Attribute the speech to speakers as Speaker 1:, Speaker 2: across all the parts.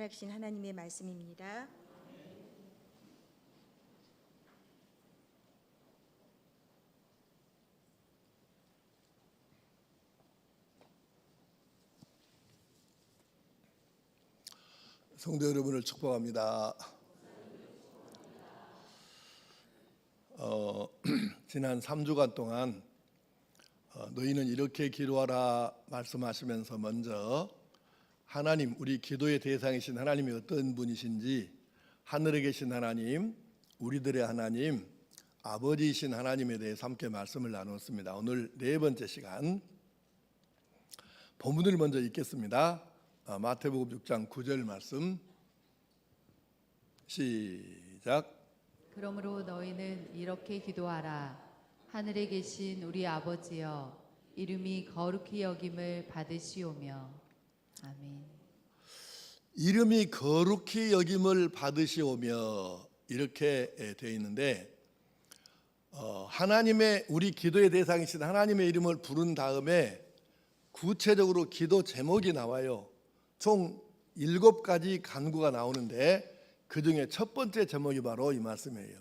Speaker 1: 살아계신 하나님의 말씀입니다.
Speaker 2: 성도 여러분을 축복합니다. 지난 3주간 동안 너희는 이렇게 기도하라 말씀하시면서 먼저 하나님, 우리 기도의 대상이신 하나님이 어떤 분이신지, 하늘에 계신 하나님, 우리들의 하나님, 아버지이신 하나님에 대해서 함께 말씀을 나눴습니다. 오늘 네 번째 시간 본문을 먼저 읽겠습니다. 마태복음 6장 9절 말씀 시작.
Speaker 3: 그러므로 너희는 이렇게 기도하라. 하늘에 계신 우리 아버지여, 이름이 거룩히 여김을 받으시오며. 아멘.
Speaker 2: 이름이 거룩히 여김을 받으시오며, 이렇게 되어 있는데 하나님의, 우리 기도의 대상이신 하나님의 이름을 부른 다음에 구체적으로 기도 제목이 나와요. 총 7가지 간구가 나오는데 그 중에 첫 번째 제목이 바로 이 말씀이에요.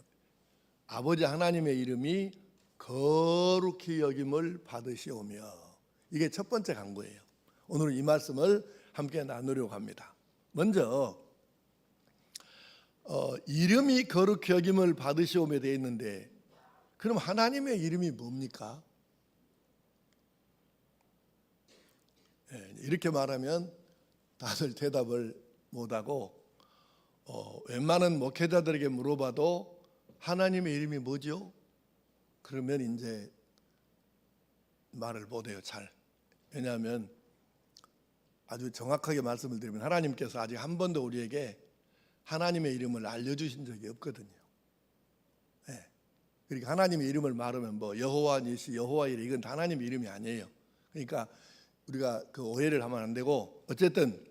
Speaker 2: 아버지 하나님의 이름이 거룩히 여김을 받으시오며. 이게 첫 번째 간구예요. 오늘 이 말씀을 함께 나누려고 합니다. 먼저 이름이 거룩히 여김을 받으시오며 되어 있는데, 그럼 하나님의 이름이 뭡니까? 이렇게 말하면 다들 대답을 못하고 웬만한 목회자들에게 물어봐도 하나님의 이름이 뭐죠? 그러면 이제 말을 못해요, 잘. 왜냐하면 아주 정확하게 말씀을 드리면 하나님께서 아직 한 번도 우리에게 하나님의 이름을 알려주신 적이 없거든요. 그러니까 하나님의 이름을 말하면 뭐 여호와 니시, 여호와 이레, 이건 다 하나님의 이름이 아니에요. 그러니까 우리가 그 오해를 하면 안 되고, 어쨌든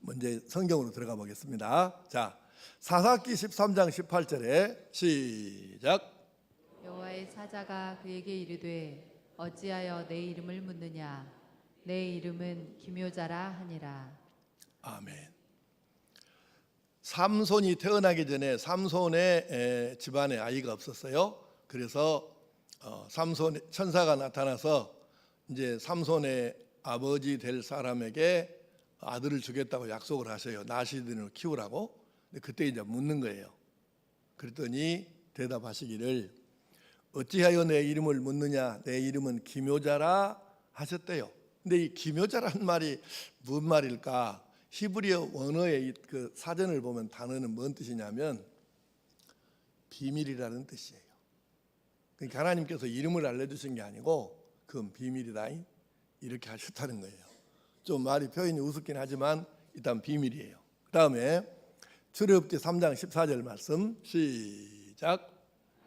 Speaker 2: 먼저 성경으로 들어가 보겠습니다. 자, 사사기 13장 18절에 시작.
Speaker 3: 여호와의 사자가 그에게 이르되 어찌하여 내 이름을 묻느냐? 내 이름은 기묘자라 하니라. 아멘.
Speaker 2: 삼손이 태어나기 전에 삼손의 집안에 아이가 없었어요. 그래서 삼손 천사가 나타나서 이제 삼손의 아버지 될 사람에게 아들을 주겠다고 약속을 하셔요. 나시든으로 키우라고. 근데 그때 이제 묻는 거예요. 그랬더니 대답하시기를 어찌하여 내 이름을 묻느냐? 내 이름은 기묘자라 하셨대요. 근데 이 기묘자라는 말이 무슨 말일까? 히브리어 원어의 그 사전을 보면 단어는 뭔 뜻이냐면 비밀이라는 뜻이에요. 그러니까 하나님께서 이름을 알려주신 게 아니고 그건 비밀이다, 이렇게 하셨다는 거예요. 좀 말이 표현이 우습긴 하지만 일단 비밀이에요. 그 다음에 출애굽기 3장 14절 말씀 시작.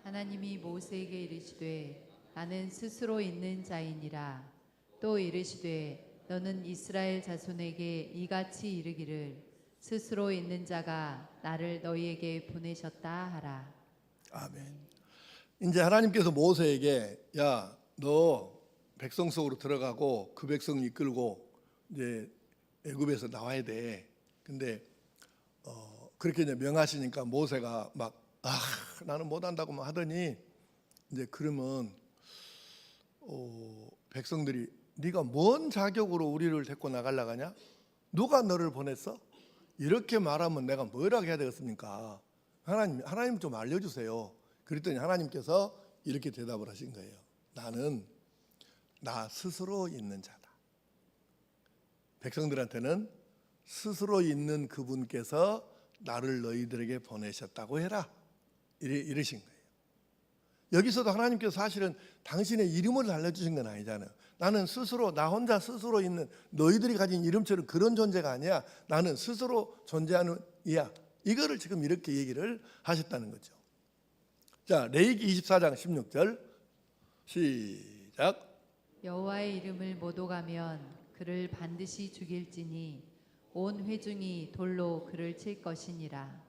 Speaker 3: 하나님이 모세에게 이르시되 나는 스스로 있는 자이니라. 또 이르시되 너는 이스라엘 자손에게 이같이 이르기를 스스로 있는 자가 나를 너희에게 보내셨다 하라.
Speaker 2: 아멘. 이제 하나님께서 모세에게 야, 너 백성 속으로 들어가고 그 백성 이끌고 이제 애굽에서 나와야 돼. 근데 그렇게 이제 명하시니까 모세가 막 나는 못한다고 하더니 이제 그러면 백성들이 네가 뭔 자격으로 우리를 데리고 나가려고 하냐? 누가 너를 보냈어? 이렇게 말하면 내가 뭐라고 해야 되겠습니까? 하나님 좀 알려주세요. 그랬더니 하나님께서 이렇게 대답을 하신 거예요. 나는 나 스스로 있는 자다. 백성들한테는 스스로 있는 그분께서 나를 너희들에게 보내셨다고 해라, 이러신 거예요. 여기서도 하나님께서 사실은 당신의 이름을 알려주신 건 아니잖아요. 나는 스스로, 나 혼자 스스로 있는, 너희들이 가진 이름처럼 그런 존재가 아니야. 나는 스스로 존재하는 이야. 이거를 지금 이렇게 얘기를 하셨다는 거죠. 자, 레위기 24장 16절 시작.
Speaker 3: 여호와의 이름을 모독하면 그를 반드시 죽일지니 온 회중이 돌로 그를 칠 것이니라.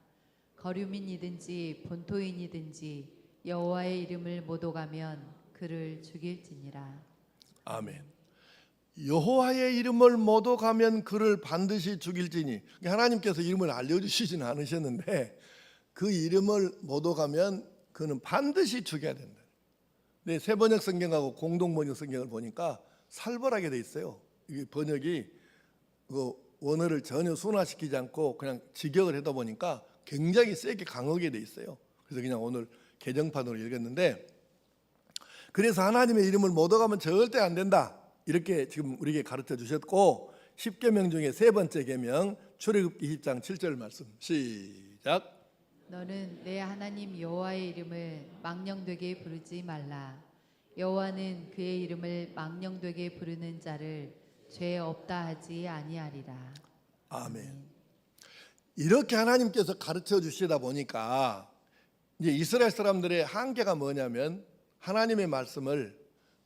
Speaker 3: 거류민이든지 본토인이든지 여호와의 이름을 모독하면 그를 죽일지니라.
Speaker 2: 아멘. 여호와의 이름을 모독하면 그를 반드시 죽일지니, 하나님께서 이름을 알려주시지는 않으셨는데 그 이름을 모독하면 그는 반드시 죽여야 된다. 근데 세번역 성경하고 공동번역 성경을 보니까 살벌하게 돼 있어요. 이 번역이 그 원어를 전혀 순화시키지 않고 그냥 직역을 하다 보니까 굉장히 세게 강하게 돼 있어요. 그래서 그냥 오늘 개정판으로 읽었는데, 그래서 하나님의 이름을 모독하면 절대 안 된다, 이렇게 지금 우리에게 가르쳐 주셨고, 10계명 중에 세 번째 계명 출애굽기 20장 7절 말씀 시작.
Speaker 3: 너는 내 하나님 여호와의 이름을 망령되게 부르지 말라. 여호와는 그의 이름을 망령되게 부르는 자를 죄 없다 하지 아니하리라.
Speaker 2: 아멘. 이렇게 하나님께서 가르쳐 주시다 보니까 이제 이스라엘 사람들의 한계가 뭐냐면, 하나님의 말씀을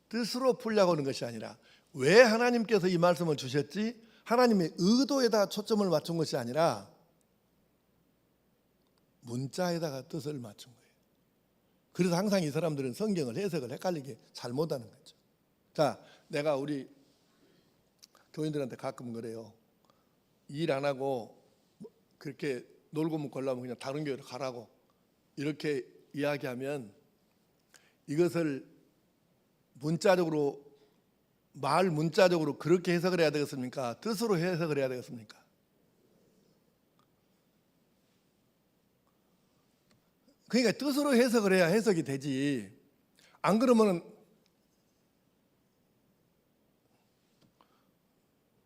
Speaker 2: 뜻으로 풀려고 하는 것이 아니라, 왜 하나님께서 이 말씀을 주셨지? 하나님의 의도에다 초점을 맞춘 것이 아니라 문자에다가 뜻을 맞춘 거예요. 그래서 항상 이 사람들은 성경을 해석을 헷갈리게 잘못하는 거죠. 자, 내가 우리 교인들한테 가끔 그래요. 일 안 하고 그렇게 놀고 먹으려면 그냥 다른 교회로 가라고 이렇게 이야기하면, 이것을 문자적으로, 말 문자적으로 그렇게 해석을 해야 되겠습니까? 뜻으로 해석을 해야 되겠습니까? 그러니까 뜻으로 해석을 해야 해석이 되지. 안 그러면은,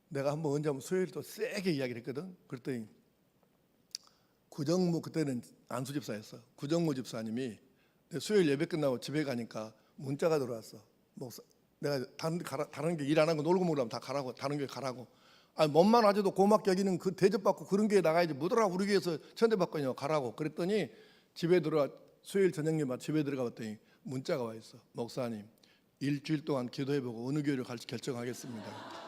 Speaker 2: 내가 한번 언제 한번 수요일 또 세게 이야기를 했거든. 그랬더니 구정무, 그때는 안수 집사였어. 구정무 집사님이 수요일 예배 끝나고 집에 가니까 문자가 들어왔어. 목사, 내가 다른 게 일 안 하고 놀고 먹으려면 다 가라고, 다른 교회 가라고. 아니, 몸만 아직도 고맙게 여기는 그 대접받고 그런 교회 나가야지, 뭐더라 우리 교회에서 천대받고 가라고. 그랬더니 집에 들어와, 수요일 저녁에 집에 들어가 봤더니 문자가 와 있어. 목사님, 일주일 동안 기도해보고 어느 교회를 갈지 결정하겠습니다.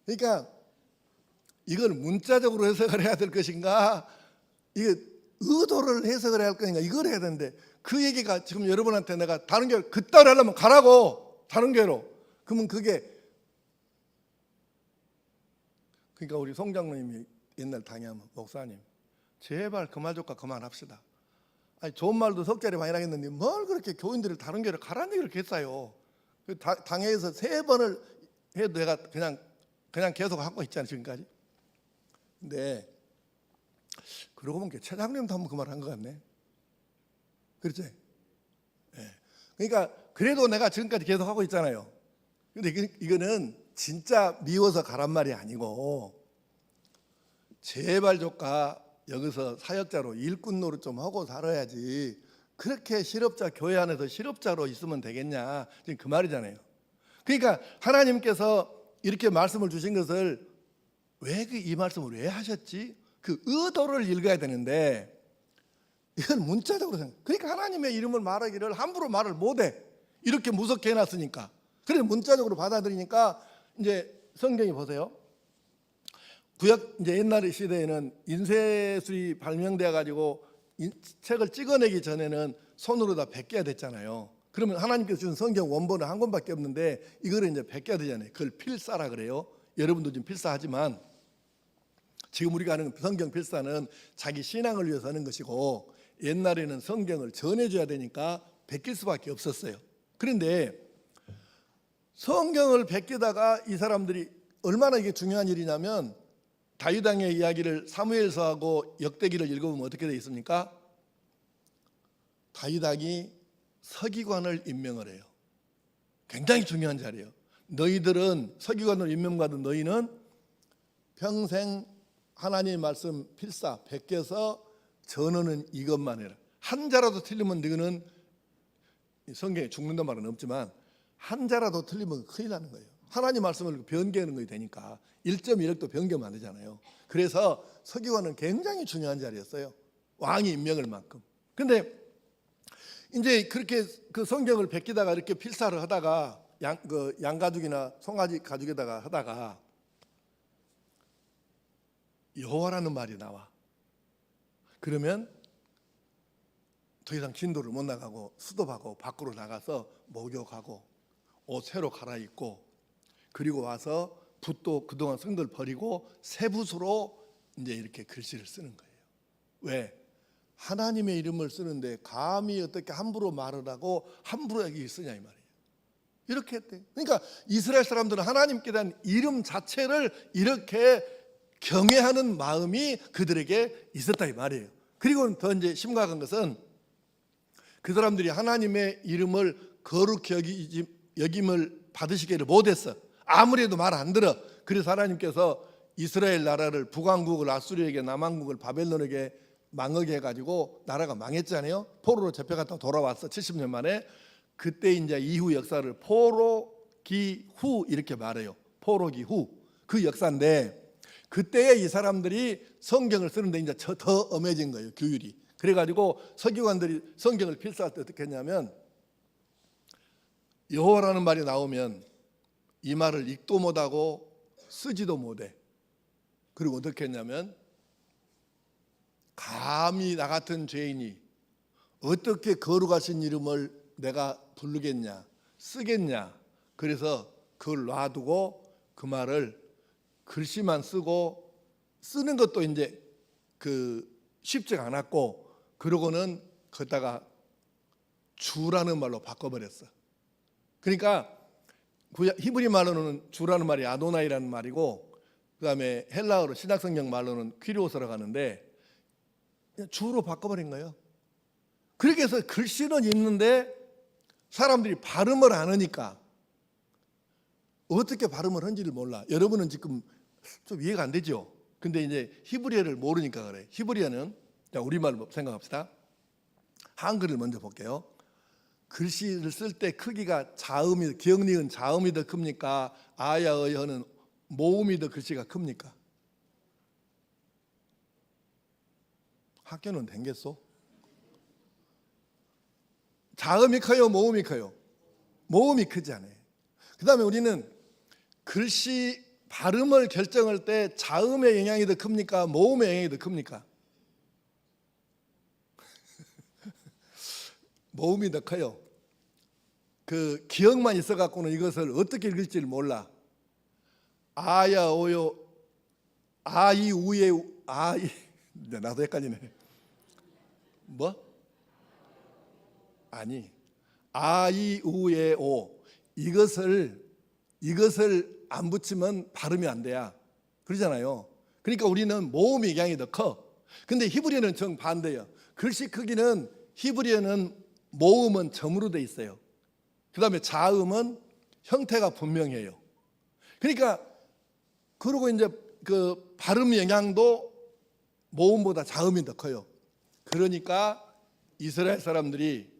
Speaker 2: 그러니까 이걸 문자적으로 해석을 해야 될 것인가, 이게 의도를 해석을 해야 할 것인가, 이걸 해야 되는데, 그 얘기가 지금 여러분한테 내가 다른 교회 그따로 하려면 가라고, 다른 교회로. 그러면 그게, 그러니까 우리 송 장로님이 옛날 당회하면, 목사님 제발 그 말 좀 그만합시다. 아니, 좋은 말도 석자리 많이 하겠는데 뭘 그렇게 교인들을 다른 교회로 가라는 얘기를 했어요. 당회에서 3번을 해도 내가 그냥 계속 하고 있잖아요, 지금까지. 근데 그러고 보니까 차장님도 한번 그 말 한 것 같네. 그렇지? 네. 그러니까 그래도 내가 지금까지 계속 하고 있잖아요. 근데 이거는 진짜 미워서 가란 말이 아니고, 제발 조카 여기서 사역자로 일꾼 노릇 좀 하고 살아야지, 그렇게 실업자, 교회 안에서 실업자로 있으면 되겠냐, 지금 그 말이잖아요. 그러니까 하나님께서 이렇게 말씀을 주신 것을 왜 이 말씀을 왜 하셨지? 그 의도를 읽어야 되는데, 이건 문자적으로 생각. 그러니까 하나님의 이름을 말하기를 함부로 말을 못해, 이렇게 무섭게 해놨으니까. 그래서 문자적으로 받아들이니까, 이제 성경이 보세요. 구약 이제 옛날 시대에는 인쇄술이 발명돼 가지고 책을 찍어내기 전에는 손으로 다 베껴야 됐잖아요. 그러면 하나님께서 주신 성경 원본은 한 권밖에 없는데 이거를 이제 베껴야 되잖아요. 그걸 필사라 그래요. 여러분도 지금 필사하지만, 지금 우리가 하는 성경 필사는 자기 신앙을 위해서 하는 것이고, 옛날에는 성경을 전해줘야 되니까 베낄 수밖에 없었어요. 그런데 성경을 베끼다가 이 사람들이 얼마나 이게 중요한 일이냐면, 다윗 왕의 이야기를 사무엘서하고 역대기를 읽어보면 어떻게 되어 있습니까? 다윗 왕이 서기관을 임명을 해요. 굉장히 중요한 자리예요. 너희들은, 서기관으로 임명받은 너희는 평생 하나님의 말씀 필사 베껴서 전하는 이것만 해라. 한 자라도 틀리면 너희는, 성경에 죽는단 말은 없지만 한 자라도 틀리면 큰일 나는 거예요. 하나님 말씀을 변개하는 것이 되니까 1.1억도 변개하면 안 되잖아요. 그래서 서기관은 굉장히 중요한 자리였어요. 왕이 임명할 만큼. 근데 이제 그렇게 그 성경을 베끼다가 이렇게 필사를 하다가 양가죽이나 송아지 가죽에다가 하다가 여호와라는 말이 나와. 그러면 더 이상 진도를 못 나가고 수도하고 밖으로 나가서 목욕하고 옷 새로 갈아입고 그리고 와서 붓도 그동안 쓴 걸 버리고 새 붓으로 이제 이렇게 글씨를 쓰는 거예요. 왜? 하나님의 이름을 쓰는데 감히 어떻게 함부로 말을 하고 함부로 여기 쓰냐 이 말이에요. 이렇게 했대요. 그러니까 이스라엘 사람들은 하나님께 대한 이름 자체를 이렇게 경외하는 마음이 그들에게 있었다 이 말이에요. 그리고 더 이제 심각한 것은 그 사람들이 하나님의 이름을 거룩히 여김을 받으시기를 못했어. 아무래도 말 안 들어. 그래서 하나님께서 이스라엘 나라를 북왕국을 아수르에게 남왕국을 바벨론에게 망하게 해가지고 나라가 망했잖아요. 포로로 잡혀갔다 돌아왔어. 70년 만에. 그때 이제 이후 역사를 포로기후 이렇게 말해요. 포로기후 그 역사인데 그때에 이 사람들이 성경을 쓰는데 이제 더 엄해진 거예요. 규율이. 그래가지고 서기관들이 성경을 필사할 때 어떻게 했냐면 여호와라는 말이 나오면 이 말을 읽도 못하고 쓰지도 못해. 그리고 어떻게 했냐면 감히 나 같은 죄인이 어떻게 거룩하신 이름을 내가 부르겠냐 쓰겠냐. 그래서 그걸 놔두고 그 말을 글씨만 쓰고 쓰는 것도 이제 쉽지가 않았고 그러고는 거기다가 주라는 말로 바꿔버렸어. 그러니까 히브리 말로는 주라는 말이 아도나이라는 말이고 그다음에 헬라어로 신약성경 말로는 퀴리오스라고 하는데 주로 바꿔버린 거예요. 그렇게 해서 글씨는 있는데 사람들이 발음을 안 하니까 어떻게 발음을 한지를 몰라. 여러분은 지금 좀 이해가 안 되죠. 근데 이제 히브리어를 모르니까 그래. 히브리어는 자 우리말로 생각합시다. 한글을 먼저 볼게요. 글씨를 쓸 때 크기가 자음이 기억니은 자음이 더 큽니까? 아야의어는 모음이 더 글씨가 큽니까? 학교는 댕겼어? 자음이 커요? 모음이 커요? 모음이 크잖아요. 그 다음에 우리는 글씨 발음을 결정할 때 자음의 영향이 더 큽니까? 모음의 영향이 더 큽니까? 모음이 더 커요. 그 기억만 있어 갖고는 이것을 어떻게 읽을지를 몰라. 아야 오요 아이 우에 아이 나도 헷갈리네. 뭐? 아니 아이 우에 오 이것을 안 붙이면 발음이 안 돼야 그러잖아요. 그러니까 우리는 모음의 영향이 더 커. 근데 히브리어는 정반대예요. 글씨 크기는 히브리어는 모음은 점으로 돼 있어요. 그 다음에 자음은 형태가 분명해요. 그러니까 그리고 이제 그 발음 영향도 모음보다 자음이 더 커요. 그러니까 이스라엘 사람들이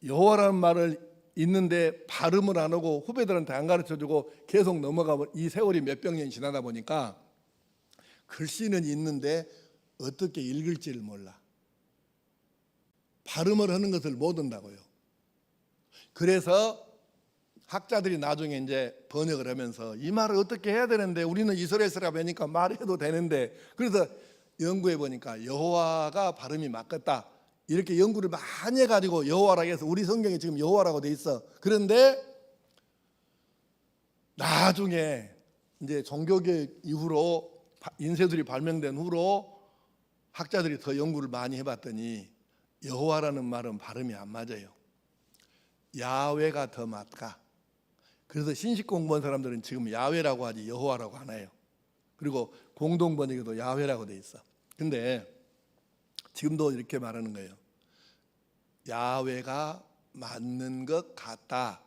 Speaker 2: 여호와라는 말을 있는데 발음을 안 하고 후배들한테 안 가르쳐주고 계속 넘어가고 이 세월이 몇백 년이 지나다 보니까 글씨는 있는데 어떻게 읽을지를 몰라. 발음을 하는 것을 못 한다고요. 그래서 학자들이 나중에 이제 번역을 하면서 이 말을 어떻게 해야 되는데 우리는 이스라엘 사람이니까 말해도 되는데 그래서 연구해 보니까 여호와가 발음이 맞겠다. 이렇게 연구를 많이 해가지고 여호와라고 해서 우리 성경에 지금 여호와라고 돼 있어. 그런데 나중에 이제 종교개혁 이후로 인쇄술이 발명된 후로 학자들이 더 연구를 많이 해봤더니 여호와라는 말은 발음이 안 맞아요. 야훼가 더 맞가. 그래서 신식 공부한 사람들은 지금 야훼라고 하지 여호와라고 안 해요. 그리고 공동 번역에도 야훼라고 돼 있어. 근데 지금도 이렇게 말하는 거예요. 야훼가 맞는 것 같다.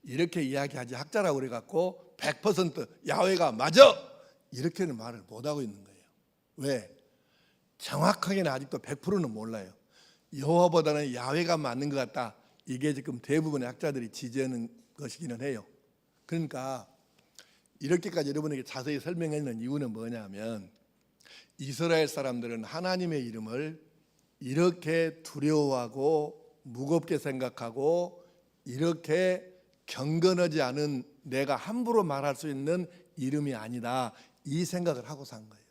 Speaker 2: 이렇게 이야기하지 학자라고 그래 갖고 100% 야훼가 맞아. 이렇게는 말을 못 하고 있는 거예요. 왜? 정확하게는 아직도 100%는 몰라요. 여호와보다는 야훼가 맞는 것 같다. 이게 지금 대부분의 학자들이 지지하는 것이기는 해요. 그러니까 이렇게까지 여러분에게 자세히 설명하는 이유는 뭐냐면 이스라엘 사람들은 하나님의 이름을 이렇게 두려워하고 무겁게 생각하고 이렇게 경건하지 않은 내가 함부로 말할 수 있는 이름이 아니다. 이 생각을 하고 산 거예요.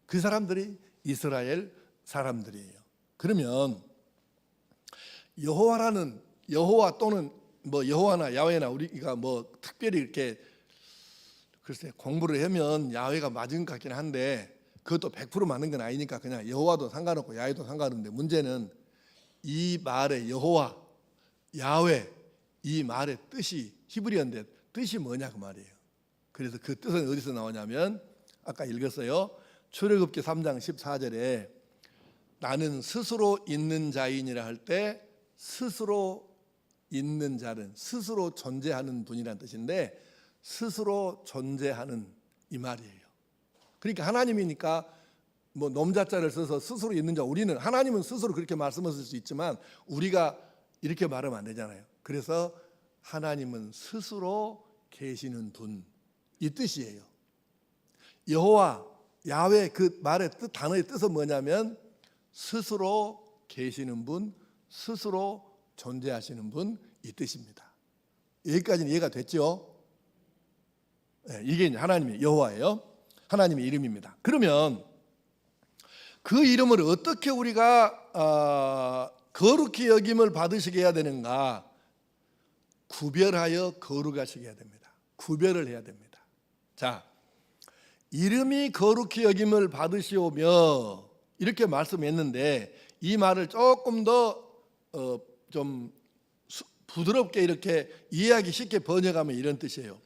Speaker 2: 그 사람들이 이스라엘 사람들이에요. 그러면 여호와라는 여호와 또는 뭐 여호와나 야훼나 우리가 뭐 특별히 이렇게 글쎄 공부를 하면 야훼가 맞은 것 같긴 한데 그것도 100% 맞는 건 아니니까 그냥 여호와도 상관없고 야훼도 상관없는데 문제는 이 말의 여호와, 야훼 이 말의 뜻이 히브리어인데 뜻이 뭐냐 그 말이에요. 그래서 그 뜻은 어디서 나오냐면 아까 읽었어요. 출애굽기 3장 14절에 나는 스스로 있는 자이니라 할 때 스스로 있는 자는 스스로 존재하는 분이라는 뜻인데 스스로 존재하는 이 말이에요. 그러니까 하나님이니까 뭐 놈자자를 써서 스스로 있는 자 우리는 하나님은 스스로 그렇게 말씀하실 수 있지만 우리가 이렇게 말하면 안 되잖아요. 그래서 하나님은 스스로 계시는 분 이 뜻이에요. 여호와 야훼 그 말의 뜻 단어의 뜻은 뭐냐면 스스로 계시는 분, 스스로 존재하시는 분 이 뜻입니다. 여기까지는 이해가 됐죠? 네, 이게 하나님의 여호와예요. 하나님의 이름입니다. 그러면 그 이름을 어떻게 우리가 거룩히 여김을 받으시게 해야 되는가? 구별하여 거룩하시게 해야 됩니다. 구별을 해야 됩니다. 자, 이름이 거룩히 여김을 받으시오며 이렇게 말씀했는데 이 말을 조금 더 좀 부드럽게 이렇게 이해하기 쉽게 번역하면 이런 뜻이에요.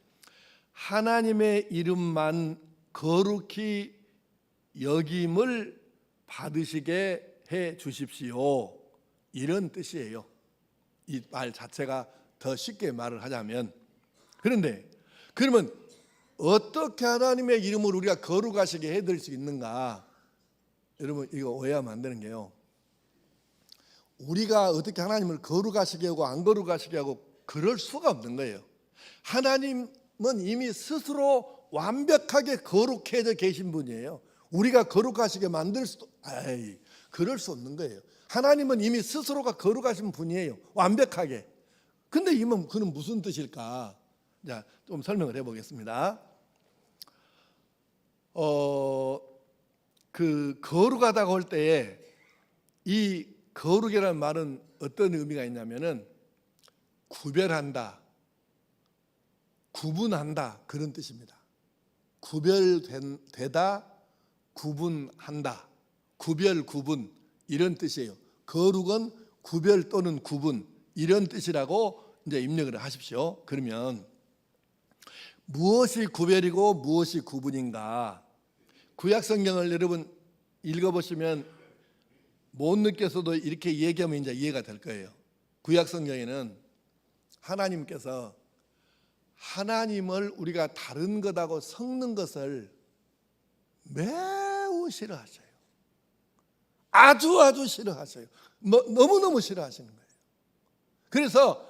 Speaker 2: 하나님의 이름만 거룩히 여김을 받으시게 해 주십시오. 이런 뜻이에요. 이 말 자체가 더 쉽게 말을 하자면. 그런데 그러면 어떻게 하나님의 이름을 우리가 거룩하시게 해드릴 수 있는가? 여러분 이거 오해하면 안 되는 게요. 우리가 어떻게 하나님을 거룩하시게 하고 안 거룩하시게 하고 그럴 수가 없는 거예요. 하나님은 이미 스스로 완벽하게 거룩해져 계신 분이에요. 우리가 거룩하시게 만들 수도 그럴 수 없는 거예요. 하나님은 이미 스스로가 거룩하신 분이에요. 완벽하게. 근데 이면 그는 무슨 뜻일까? 자, 좀 설명을 해보겠습니다. 그 거룩하다고 할 때에 이 거룩이라는 말은 어떤 의미가 있냐면은 구별한다, 구분한다 그런 뜻입니다. 구별되다, 구분한다, 구별, 구분 이런 뜻이에요. 거룩은 구별 또는 구분 이런 뜻이라고 이제 입력을 하십시오. 그러면 무엇이 구별이고 무엇이 구분인가? 구약 성경을 여러분 읽어보시면 못 느껴서도 이렇게 얘기하면 이제 이해가 될 거예요. 구약 성경에는 하나님께서 하나님을 우리가 다른 것하고 섞는 것을 매우 싫어하셔요. 아주 싫어하셔요. 너무너무 싫어하시는 거예요. 그래서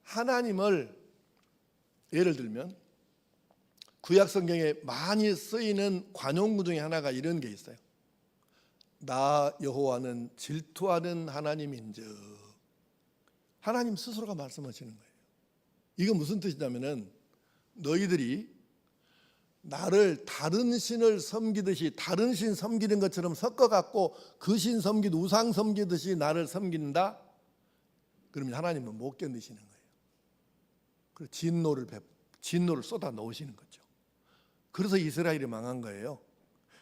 Speaker 2: 하나님을 예를 들면 구약 성경에 많이 쓰이는 관용구 중에 하나가 이런 게 있어요. 나 여호와는 질투하는 하나님인즉. 하나님 스스로가 말씀하시는 거예요. 이건 무슨 뜻이냐면은 너희들이 나를 다른 신을 섬기듯이 다른 신 섬기는 것처럼 섞어갖고 그 신 섬기듯 우상 섬기듯이 나를 섬긴다? 그러면 하나님은 못 견디시는 거예요. 그래서 진노를 쏟아 놓으시는 거죠. 그래서 이스라엘이 망한 거예요.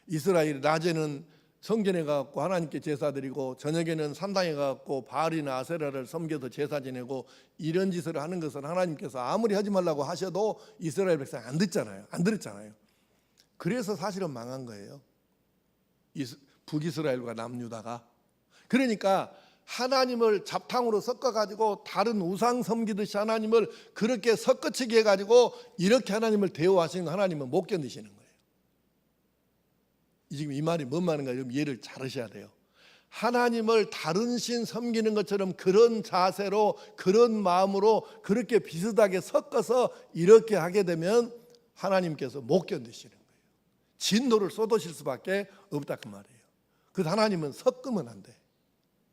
Speaker 2: 이스라엘이 낮에는 성전에 가고 하나님께 제사 드리고 저녁에는 산당에 가고 바알이나 아세라를 섬겨서 제사 지내고 이런 짓을 하는 것은 하나님께서 아무리 하지 말라고 하셔도 이스라엘 백성 안 들었잖아요. 그래서 사실은 망한 거예요. 북이스라엘과 남유다가. 그러니까 하나님을 잡탕으로 섞어가지고 다른 우상 섬기듯이 하나님을 그렇게 섞어치게 해가지고 이렇게 하나님을 대우하시는 하나님은 못 견디시는 거예요. 지금 이 말이 뭔 말인가 좀 이해를 잘 하셔야 돼요. 하나님을 다른 신 섬기는 것처럼 그런 자세로 그런 마음으로 그렇게 비슷하게 섞어서 이렇게 하게 되면 하나님께서 못 견디시는 거예요. 진노를 쏟으실 수밖에 없다 그 말이에요. 그래서 하나님은 섞으면 안 돼.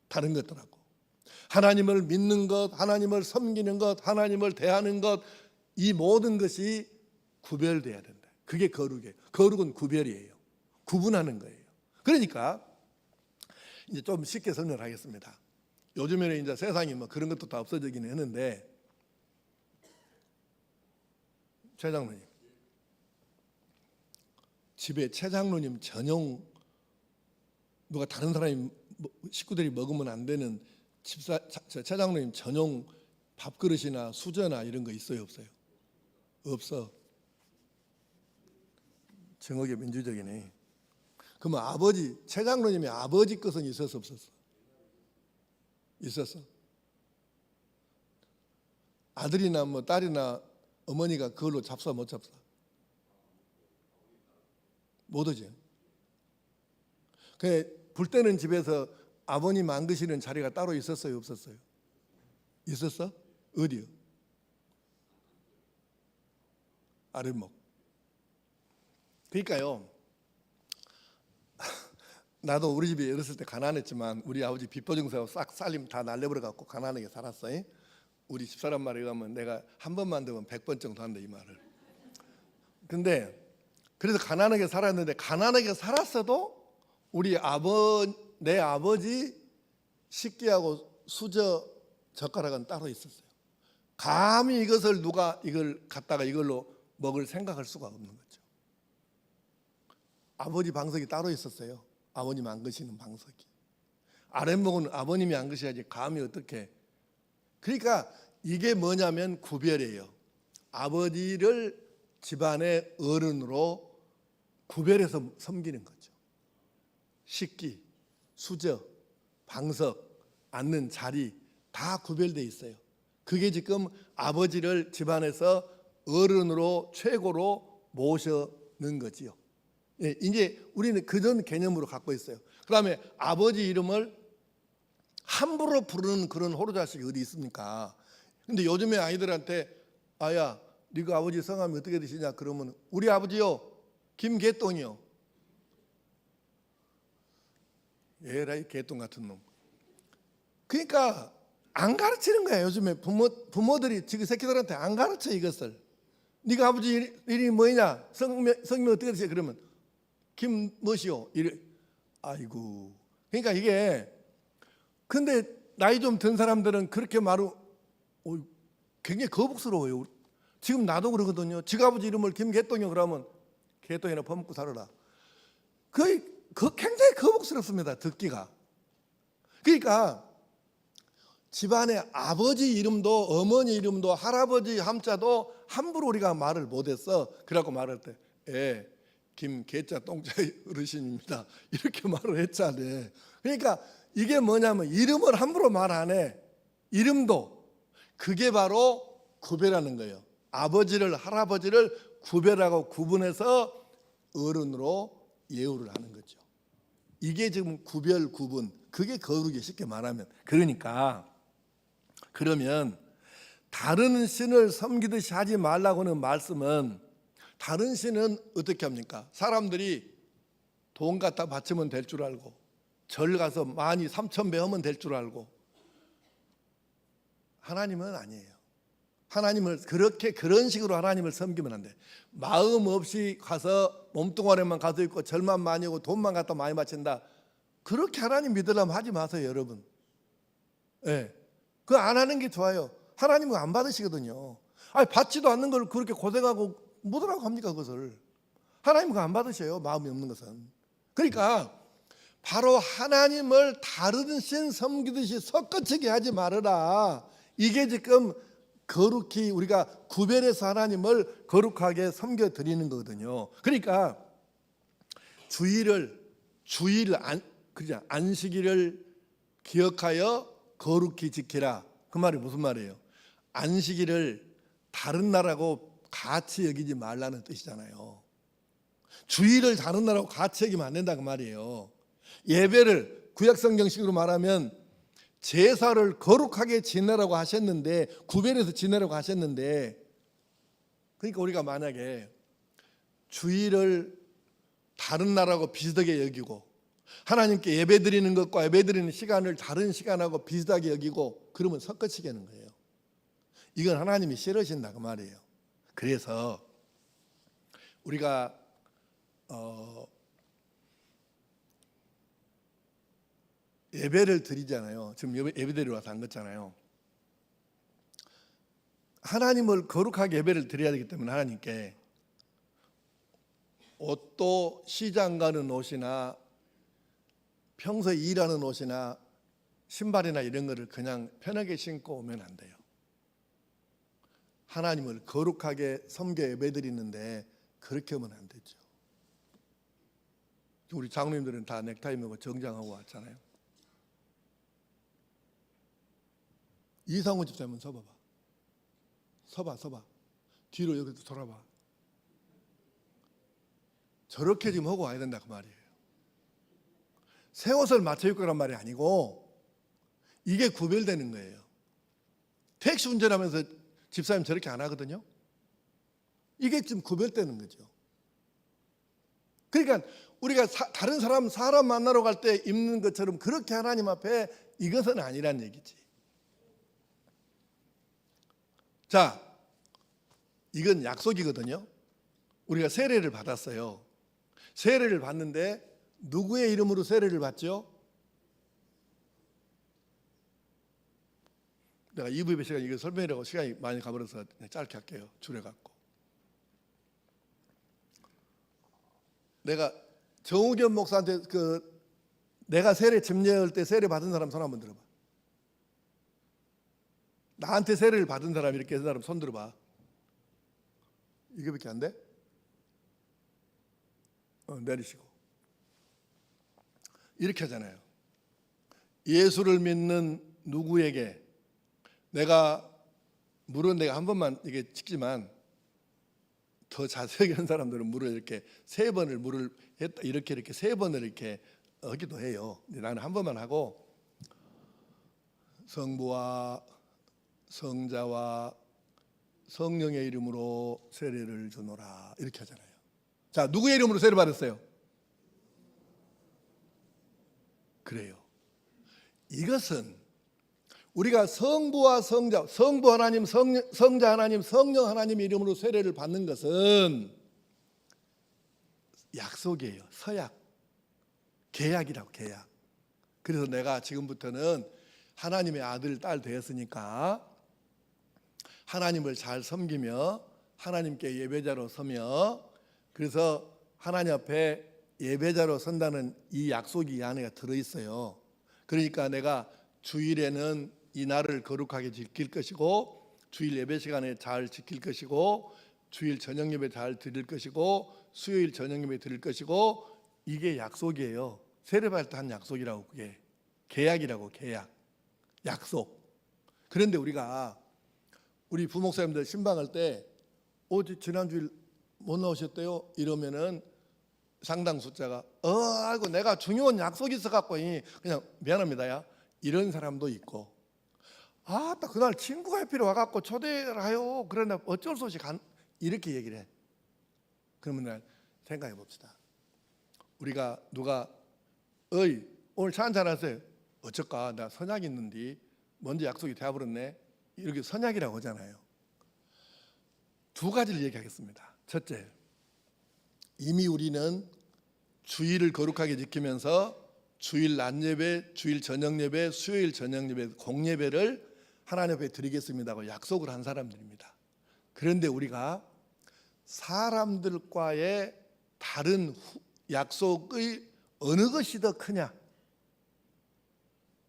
Speaker 2: 다른 것들하고 하나님을 믿는 것, 하나님을 섬기는 것, 하나님을 대하는 것 이 모든 것이 구별돼야 된다. 그게 거룩이에요. 거룩은 구별이에요. 구분하는 거예요. 그러니까 이제 좀 쉽게 설명하겠습니다. 요즘에는 이제 세상이 뭐 그런 것도 다 없어지긴 했는데, 최 장로님, 집에 최 장로님 전용, 누가 다른 사람이 식구들이 먹으면 안 되는 최 장로님 전용 밥그릇이나 수저나 이런 거 있어요, 없어요? 없어. 정확히 민주적이네. 그러면 아버지, 최 장로님의 아버지 것은 있었어, 없었어? 있었어. 아들이나 뭐 딸이나 어머니가 그걸로 잡사 못 잡사? 못 오지. 불 때는 집에서 아버님 안 드시는 자리가 따로 있었어요, 없었어요? 있었어? 어디요? 아랫목. 그러니까요, 나도 우리 집에 어렸을 때 가난했지만 우리 아버지 빚보증서하고 싹 살림 다 날려버려 갖고 가난하게 살았어요. 우리 집사람 말에 의하면 내가 한 번만 들으면 100번 정도 한다 이 말을. 근데 그래서 가난하게 살았는데, 가난하게 살았어도 내 아버지 식기하고 수저 젓가락은 따로 있었어요. 감히 이것을 누가 이걸 갖다가 이걸로 먹을 생각할 수가 없는 거죠. 아버지 방석이 따로 있었어요. 아버님 안 계시는 방석이. 아랫목은 아버님이 안 계셔야지 감히 어떻게. 그러니까 이게 뭐냐면 구별이에요. 아버지를 집안의 어른으로 구별해서 섬기는 거죠. 식기, 수저, 방석, 앉는 자리 다 구별되어 있어요. 그게 지금 아버지를 집안에서 어른으로 최고로 모셔는 거지요. 예, 이제 우리는 그런 개념으로 갖고 있어요. 그 다음에 아버지 이름을 함부로 부르는 그런 호로자식이 어디 있습니까? 근데 요즘에 아이들한테, 아야, 네가 아버지 성함이 어떻게 되시냐? 그러면 우리 아버지요, 김개똥이요. 에라이 개똥 같은 놈. 그러니까 안 가르치는 거예요. 요즘에 부모들이 지금 새끼들한테 안 가르쳐 이것을. 네가 아버지 이름이 뭐냐? 성명 어떻게 되세요? 그러면 김무엇이요? 이래. 아이고. 그러니까 이게, 근데 나이 좀 든 사람들은 그렇게 굉장히 거북스러워요. 지금 나도 그러거든요. 지가 아버지 이름을 김개똥이요 그러면 개똥이나 퍼먹고 살아라. 굉장히 거북스럽습니다, 듣기가. 그러니까 집안에 아버지 이름도 어머니 이름도 할아버지 함자도 함부로 우리가 말을 못했어. 그래갖고 말할 때 김개자 똥자 어르신입니다 이렇게 말을 했잖아요. 그러니까 이게 뭐냐면 이름을 함부로 말 안 해. 이름도. 그게 바로 구별하는 거예요. 아버지를 할아버지를 구별하고 구분해서 어른으로 예우를 하는 거죠. 이게 지금 구별 구분. 그게 거룩이 쉽게 말하면. 그러면 다른 신을 섬기듯이 하지 말라고는 말씀은, 다른 신은 어떻게 합니까? 사람들이 돈 갖다 바치면 될 줄 알고 절 가서 많이 3,000배 하면 될 줄 알고, 하나님은 아니에요. 하나님을 그런 식으로 하나님을 섬기면 안 돼. 마음 없이 가서 몸뚱아리만 가서 있고 절만 많이 하고 돈만 갖다 많이 바친다. 그렇게 하나님 믿으려면 하지 마세요, 여러분. 예. 그거 안 하는 게 좋아요. 하나님은 안 받으시거든요. 아니, 받지도 않는 걸 그렇게 고생하고 뭐라고 합니까, 그것을. 하나님은 안 받으셔요, 마음이 없는 것은. 그러니까 바로 하나님을 다른 신 섬기듯이 섞어치게 하지 말아라. 이게 지금 거룩히 우리가 구별해서 하나님을 거룩하게 섬겨드리는 거거든요. 그러니까 안식일을 기억하여 거룩히 지키라. 그 말이 무슨 말이에요? 안식일을 다른 나라고 같이 여기지 말라는 뜻이잖아요. 주일을 다른 나라고 같이 여기면 안 된다 그 말이에요. 예배를 구약성경식으로 말하면 제사를 거룩하게 지내라고 하셨는데, 구별해서 지내라고 하셨는데, 그러니까 우리가 만약에 주일을 다른 나라하고 비슷하게 여기고 하나님께 예배드리는 것과 예배드리는 시간을 다른 시간하고 비슷하게 여기고 그러면 섞어치게 하는 거예요. 이건 하나님이 싫으신다 그 말이에요. 그래서 우리가 예배를 드리잖아요. 지금 예배 드리러 와서 한 거잖아요. 하나님을 거룩하게 예배를 드려야 되기 때문에 하나님께 옷도 시장 가는 옷이나 평소에 일하는 옷이나 신발이나 이런 거를 그냥 편하게 신고 오면 안 돼요. 하나님을 거룩하게 섬겨 예배드리는데 그렇게 하면 안 되죠. 우리 장로님들은 다 넥타이 매고 정장하고 왔잖아요. 이상훈 집사님 서봐봐. 서봐. 뒤로 여기 돌아봐. 저렇게 지금 하고 와야 된다 그 말이에요. 새 옷을 맞춰 입고 란 말이 아니고 이게 구별되는 거예요. 택시 운전하면서 집사님 저렇게 안 하거든요. 이게 지금 구별되는 거죠. 그러니까 우리가 다른 사람 만나러 갈 때 입는 것처럼 그렇게 하나님 앞에 이것은 아니란 얘기지. 자, 이건 약속이거든요. 우리가 세례를 받았어요. 세례를 받는데 누구의 이름으로 세례를 받죠? 내가 이부의 시간 이거 설명이라고 시간이 많이 가버려서 짧게 할게요. 줄여갖고. 내가 정우겸 목사한테 내가 세례 점례할 때 세례 받은 사람 손 한번 들어봐. 나한테 세례를 받은 사람 이렇게 해서 사람 손 들어봐. 이거밖에 안 돼? 내리시고. 이렇게 하잖아요. 예수를 믿는 누구에게 물은 내가 한 번만 이게 찍지만 더 자세하게 하는 사람들은 물을 이렇게 세 번을 물을 했다 이렇게 세 번을 이렇게 하기도 해요. 근데 나는 한 번만 하고 성부와 성자와 성령의 이름으로 세례를 주노라 이렇게 하잖아요. 자, 누구의 이름으로 세례 받았어요? 그래요. 이것은 우리가 성부와 성자, 성부 하나님, 성자 하나님, 성령 하나님의 이름으로 세례를 받는 것은 약속이에요. 서약, 계약이라고 계약. 그래서 내가 지금부터는 하나님의 아들, 딸 되었으니까 하나님을 잘 섬기며 하나님께 예배자로 서며 그래서 하나님 앞에 예배자로 선다는 이 약속이 이 안에 들어있어요. 그러니까 내가 주일에는 이 날을 거룩하게 지킬 것이고 주일 예배 시간에 잘 지킬 것이고 주일 저녁 예배 잘 드릴 것이고 수요일 저녁 예배 드릴 것이고 이게 약속이에요. 세례받을 때 한 약속이라고 그게 계약이라고 계약 약속. 그런데 우리 부목사님들 신방할 때 지난주일 못 나오셨대요 이러면은 상당 숫자가 아이고 내가 중요한 약속이 있어갖고 그냥 미안합니다야 이런 사람도 있고 딱 그날 친구가 해피로 와갖고 초대를 해요 그러나 어쩔 수 없이 이렇게 얘기를 해. 그러면 날 생각해 봅시다. 우리가 누가 오늘 차 한잔 하세요. 어쩔까 나 선약 있는데 먼저 약속이 되어버렸네 이렇게 선약이라고 하잖아요. 두 가지를 얘기하겠습니다. 첫째, 이미 우리는 주일을 거룩하게 지키면서 주일 낮 예배, 주일 저녁 예배, 수요일 저녁 예배, 공예배를 하나님 앞에 드리겠습니다고 약속을 한 사람들입니다. 그런데 우리가 사람들과의 다른 약속의 어느 것이 더 크냐?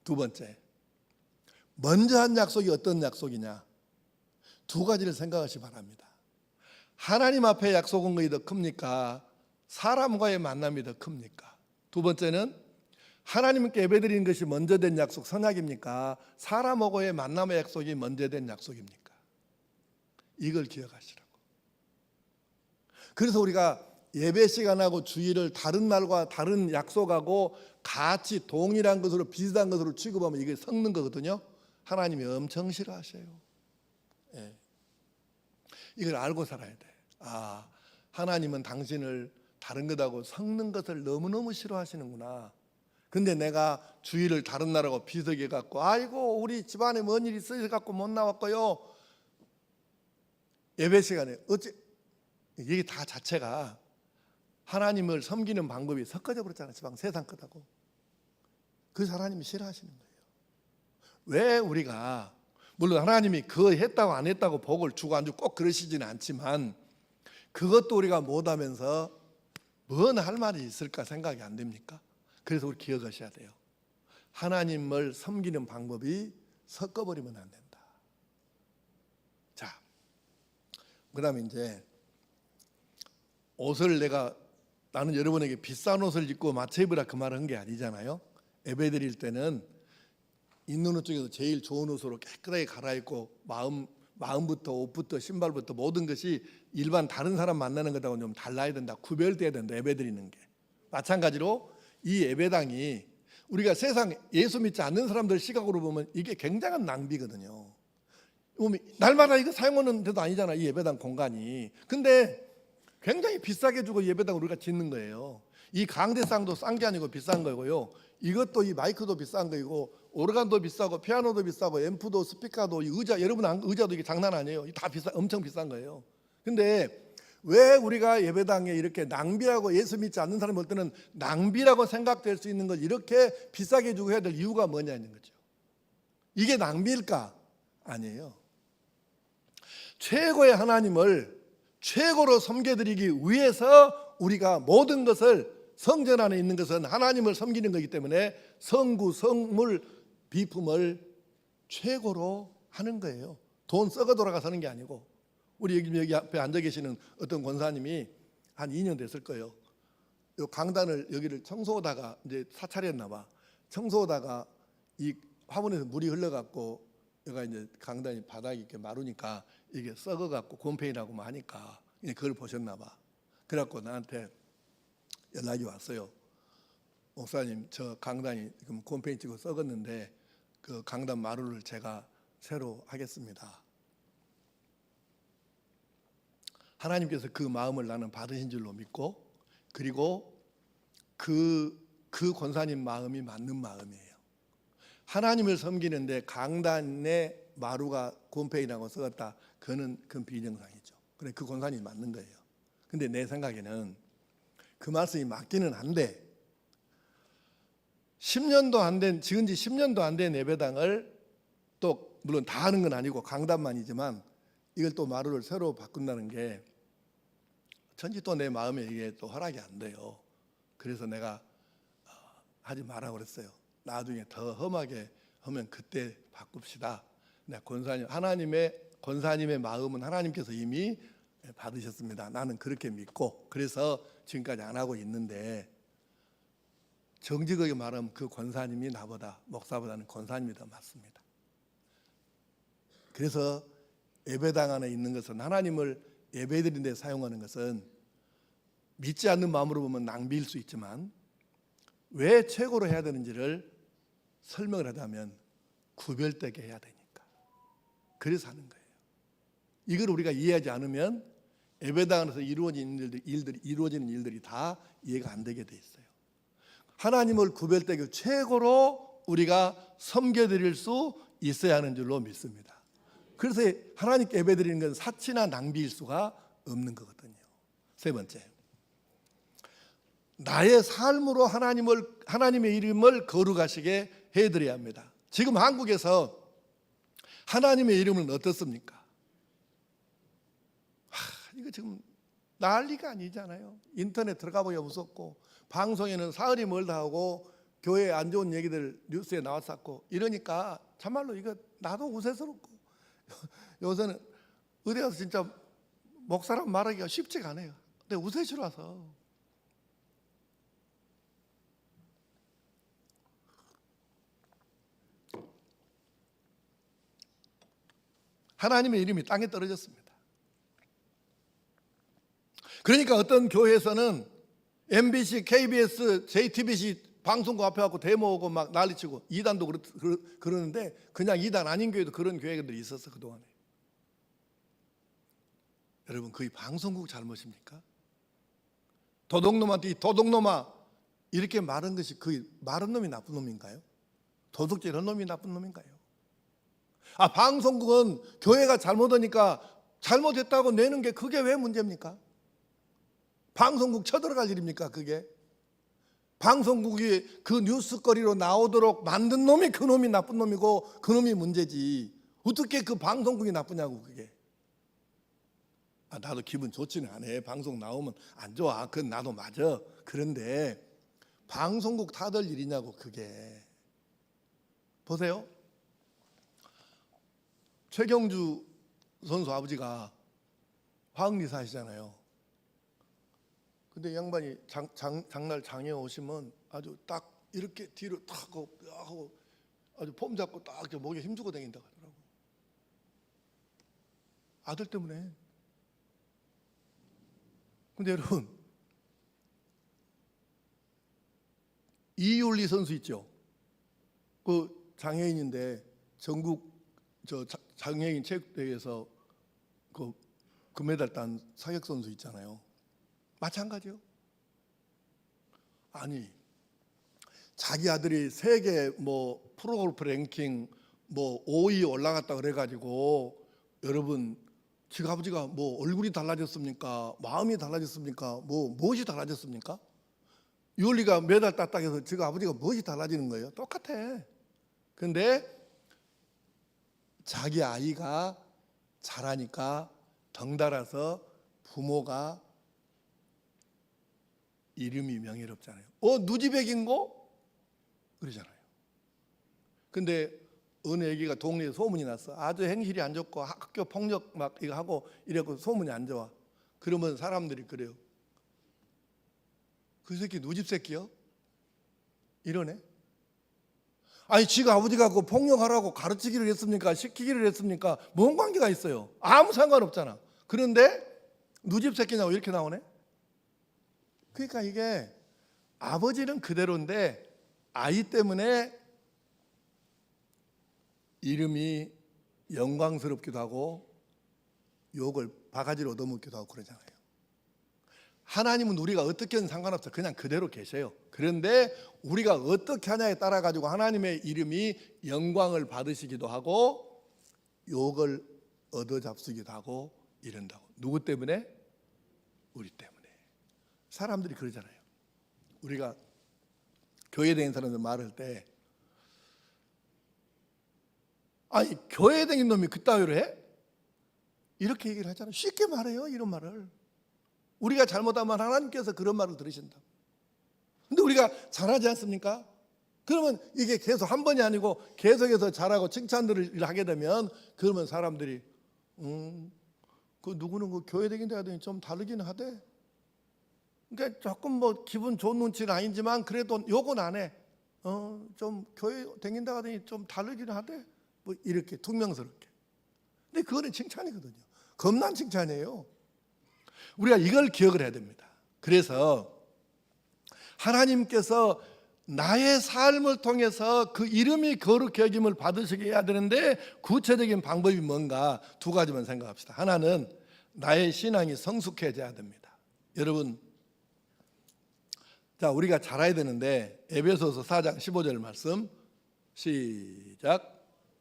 Speaker 2: 두 번째, 먼저 한 약속이 어떤 약속이냐? 두 가지를 생각하시 바랍니다. 하나님 앞에 약속한 것이 더 큽니까? 사람과의 만남이 더 큽니까? 두 번째는 하나님께 예배드리는 것이 먼저 된 약속 선약입니까? 사람하고의 만남의 약속이 먼저 된 약속입니까? 이걸 기억하시라고. 그래서 우리가 예배 시간하고 주일을 다른 날과 다른 약속하고 같이 동일한 것으로 비슷한 것으로 취급하면 이게 섞는 거거든요. 하나님이 엄청 싫어하셔요. 예. 이걸 알고 살아야 돼. 하나님은 당신을 다른 것하고 섞는 것을 너무너무 싫어하시는구나. 근데 내가 주일을 다른 날하고 비슷하게 갖고 아이고 우리 집안에 뭔 일이 있어서 갖고 못 나왔고요. 예배 시간에 이게 다 자체가 하나님을 섬기는 방법이 섞어져 버렸잖아요. 지방 세상 것하고. 그 하나님이 싫어하시는 거예요. 왜 우리가, 물론 하나님이 그거 했다고 안 했다고 복을 주고 안 주고 꼭 그러시지는 않지만, 그것도 우리가 못하면서 뭔 할 말이 있을까 생각이 안 됩니까? 그래서 우리 기억하셔야 돼요. 하나님을 섬기는 방법이 섞어버리면 안 된다. 자, 그 다음에 이제 옷을 나는 여러분에게 비싼 옷을 입고 맞춰 입으라 그 말을 한 게 아니잖아요. 예배 드릴 때는 있는 옷 중에서 제일 좋은 옷으로 깨끗하게 갈아입고 마음부터 옷부터 신발부터 모든 것이 일반 다른 사람 만나는 것하고 좀 달라야 된다. 구별돼야 된다. 예배 드리는 게. 마찬가지로 이 예배당이 우리가 세상 예수 믿지 않는 사람들 시각으로 보면 이게 굉장한 낭비거든요. 날마다 이거 사용하는 데도 아니잖아, 이 예배당 공간이. 근데 굉장히 비싸게 주고 예배당을 우리가 짓는 거예요. 이 강대상도 싼 게 아니고 비싼 거고요. 이것도 이 마이크도 비싼 거이고 오르간도 비싸고 피아노도 비싸고 앰프도 스피커도 이 의자, 여러분 의자도 이게 장난 아니에요. 다 엄청 비싼 거예요. 근데 왜 우리가 예배당에 이렇게 낭비라고, 예수 믿지 않는 사람 볼 때는 낭비라고 생각될 수 있는 걸 이렇게 비싸게 주고 해야 될 이유가 뭐냐는 거죠. 이게 낭비일까? 아니에요. 최고의 하나님을 최고로 섬겨드리기 위해서 우리가 모든 것을, 성전 안에 있는 것은 하나님을 섬기는 거기 때문에 성구, 성물, 비품을 최고로 하는 거예요. 돈 썩어 돌아가서 하는 게 아니고. 우리 여기 앞에 앉아 계시는 어떤 권사님이 한 2년 됐을 거예요. 요 강단을 여기를 청소하다가 이제 사찰했나 봐. 청소하다가 이 화분에서 물이 흘러갖고 여기가 이제 강단이 바닥이 이렇게 마르니까 이게 썩어갖고 곰팡이라고 하니까 그걸 보셨나 봐. 그래갖고 나한테 연락이 왔어요. 목사님, 저 강단이 지금 곰팡이 찌고 썩었는데 그 강단 마루를 제가 새로 하겠습니다. 하나님께서 그 마음을 나는 받으신 줄로 믿고, 그리고 그 권사님 마음이 맞는 마음이에요. 하나님을 섬기는데 강단의 마루가 곰팡이라고 썩었다, 그건 비정상이죠. 그래, 그 권사님이 맞는 거예요. 근데 내 생각에는 그 말씀이 맞기는 한데, 10년도 안 된, 지은 지 10년도 안 된 예배당을 또 물론 다 하는 건 아니고 강단만이지만 이걸 또 마루를 새로 바꾼다는 게 전지 또 내 마음에 이게 또 허락이 안 돼요. 그래서 내가 하지 말라고 그랬어요. 나중에 더 험하게 하면 그때 바꿉시다. 내가 권사님의 마음은 하나님께서 이미 받으셨습니다. 나는 그렇게 믿고, 그래서 지금까지 안 하고 있는데, 정직하게 말하면 그 권사님이 나보다, 목사보다는 권사님이 더 맞습니다. 그래서 예배당 안에 있는 것은, 하나님을 예배드리는 데 사용하는 것은 믿지 않는 마음으로 보면 낭비일 수 있지만 왜 최고로 해야 되는지를 설명을 하자면 구별되게 해야 되니까. 그래서 하는 거예요. 이걸 우리가 이해하지 않으면 예배당 안에서 이루어지는 일들이 다 이해가 안 되게 돼 있어요. 하나님을 구별되게 최고로 우리가 섬겨드릴 수 있어야 하는 줄로 믿습니다. 그래서 하나님께 예배드리는 것은 사치나 낭비일 수가 없는 거거든요. 세 번째, 나의 삶으로 하나님의 이름을 거룩하시게 해드려야 합니다. 지금 한국에서 하나님의 이름은 어떻습니까? 이거 지금 난리가 아니잖아요. 인터넷 들어가 보기가 무섭고, 방송에는 사흘이 멀다 하고 교회에 안 좋은 얘기들 뉴스에 나왔었고, 이러니까 참말로 이거 나도 우세스럽고, 요새는 어디 가서 진짜 목사람 말하기가 쉽지가 않아요. 근데 우세스러워서. 하나님의 이름이 땅에 떨어졌습니다. 그러니까 어떤 교회에서는 MBC, KBS, JTBC 방송국 앞에 가고 데모하고 막 난리치고, 이단도 그러는데 그냥 이단 아닌 교회도 그런 교회들이 있었어, 그동안에. 여러분, 그게 방송국 잘못입니까? 도둑놈한테 이 도둑놈아 이렇게 말한 것이 그 말한 놈이 나쁜 놈인가요? 도둑질 한 놈이 나쁜 놈인가요? 방송국은 교회가 잘못하니까 잘못했다고 내는 게 그게 왜 문제입니까? 방송국 쳐들어갈 일입니까, 그게? 방송국이 그 뉴스거리로 나오도록 만든 놈이 그 놈이 나쁜 놈이고 그 놈이 문제지. 어떻게 그 방송국이 나쁘냐고 그게. 나도 기분 좋지는 않아. 방송 나오면 안 좋아. 그건 나도 맞아. 그런데 방송국 타들 일이냐고 그게. 보세요. 최경주 선수 아버지가 화학리사시잖아요. 근데 양반이 장날 장에 오시면 아주 딱 이렇게 뒤로 탁 하고 아주 폼 잡고 딱 목에 힘주고 다닌다고 하더라고. 아들 때문에. 근데 여러분, 이율리 선수 있죠? 그 장애인인데 전국 장애인 체육대회에서 그 금메달 딴 사격 선수 있잖아요. 마찬가지요. 아니, 자기 아들이 세계 뭐 프로골프 랭킹 뭐 5위 올라갔다 그래가지고 여러분 지 아버지가 뭐 얼굴이 달라졌습니까? 마음이 달라졌습니까? 무엇이 달라졌습니까? 유올리가 메달 땄다 해서 지 아버지가 무엇이 달라지는 거예요? 똑같아. 근데 자기 아이가 잘하니까 덩달아서 부모가 이름이 명예롭잖아요. 누지백인고? 그러잖아요. 근데 어느 애기가 동네에 소문이 났어. 아주 행실이 안 좋고 학교 폭력 막 이거 하고 이래고 소문이 안 좋아. 그러면 사람들이 그래요. 그 새끼 누집 새끼요? 이러네. 아니 지가 아버지가 그 폭력하라고 가르치기를 했습니까? 시키기를 했습니까? 뭔 관계가 있어요? 아무 상관없잖아. 그런데 누집 새끼냐고 이렇게 나오네. 그러니까 이게 아버지는 그대로인데 아이 때문에 이름이 영광스럽기도 하고 욕을 바가지로 얻어먹기도 하고 그러잖아요. 하나님은 우리가 어떻게 하든 상관없어. 그냥 그대로 계셔요. 그런데 우리가 어떻게 하냐에 따라 가지고 하나님의 이름이 영광을 받으시기도 하고 욕을 얻어잡수기도 하고 이런다고. 누구 때문에? 우리 때문에. 사람들이 그러잖아요. 우리가 교회 다니는 사람들 말할 때 아니 교회 다니는 놈이 그따위로 해? 이렇게 얘기를 하잖아요. 쉽게 말해요. 이런 말을. 우리가 잘못하면 하나님께서 그런 말을 들으신다. 근데 우리가 잘하지 않습니까? 그러면 이게 계속 한 번이 아니고 계속해서 잘하고 칭찬들을 하게 되면 그러면 사람들이 그 누구는 그 교회 다닌다 하더니 좀 다르긴 하대. 그러니까 조금 뭐 기분 좋은 눈치는 아니지만 그래도 욕은 안 해. 좀 교회 다닌다 하더니 좀 다르긴 하대. 뭐 이렇게 퉁명스럽게. 근데 그거는 칭찬이거든요. 겁난 칭찬이에요. 우리가 이걸 기억을 해야 됩니다. 그래서 하나님께서 나의 삶을 통해서 그 이름이 거룩히 여김을 받으시게 해야 되는데 구체적인 방법이 뭔가 두 가지만 생각합시다. 하나는 나의 신앙이 성숙해져야 됩니다. 여러분, 자 우리가 잘 알아야 되는데 에베소서 4장 15절 말씀 시작.